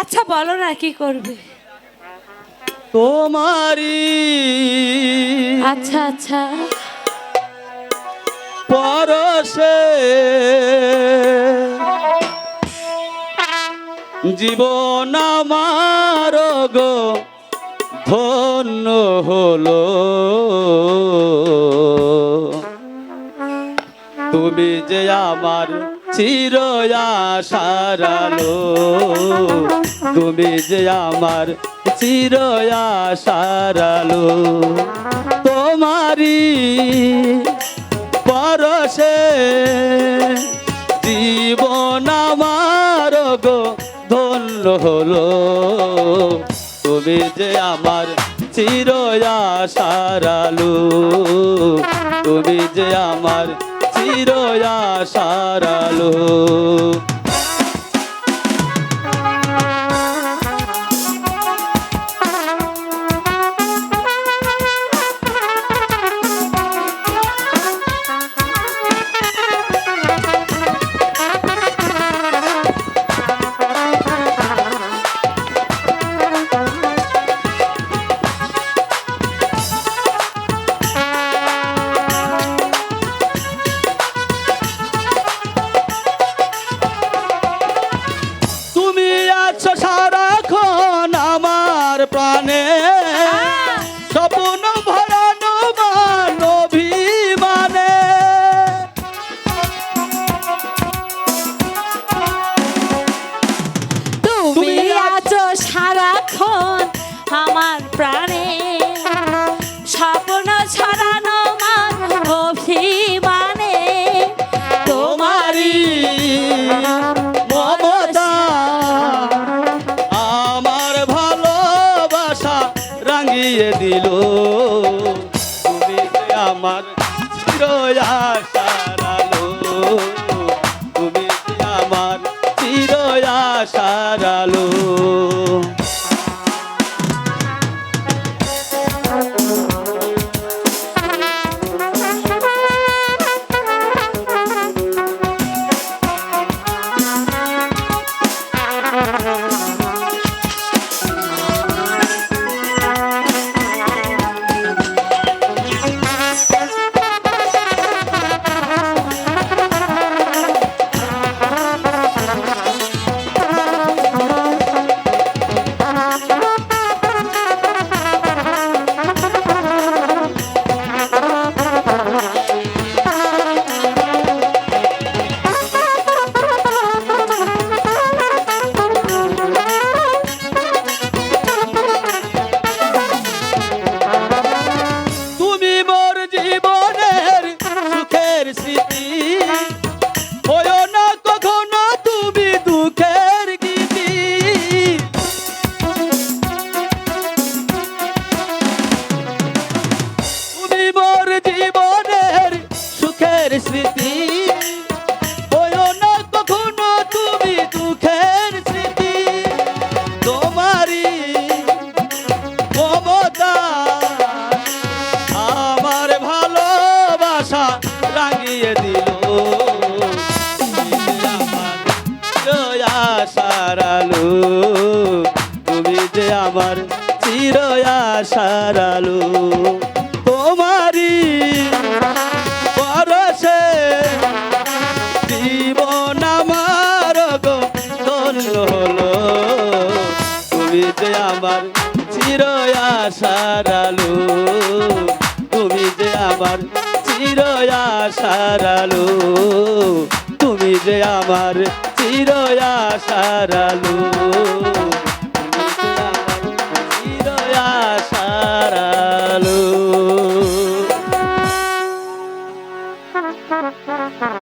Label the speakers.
Speaker 1: আচ্ছা বলো না কি করবে।
Speaker 2: তোমারি
Speaker 1: আচ্ছা আচ্ছা
Speaker 2: পরশে জীবন আমার গো ধন্য হলো। তুমি যে আমার চির আশার আলো, তুমি যে আমার চির আশার আলো। তোমারি পরশে জীবন আমার গো ধন্য হলো। তুমি যে আমার চির আশার আলো, তুমি যে আমার চির আশার আলো। সারাক্ষণ আমার প্রাণে স্বপ্ন ভরানো মান অভিমানে।
Speaker 1: তুমি আছো সারাক্ষণ আমার প্রাণে, স্বপ্ন ছড়ানো মান অভিমানে।
Speaker 2: তোমারি মমতা আমার ভালোবাসা রাঙিয়ে দিল। তুমি যে আমার চির আশার আলো, তুমি যে আমার চির আশার আলো। স্মৃতি হইও না কখনো তুমি দুঃখের স্মৃতি। তোমারি মমতা আমার ভালোবাসা রাঙিয়ে দিল। আমার আশার আলো, তুমি যে আমার চির আশার আলো। তোমারি পরশে জীবন আমার গো ধন্য হলো। তুমি যে আমার চির আশার আলো, তুমি যে আমার চির আশার আলো, তুমি যে আমার চির আশার আলো।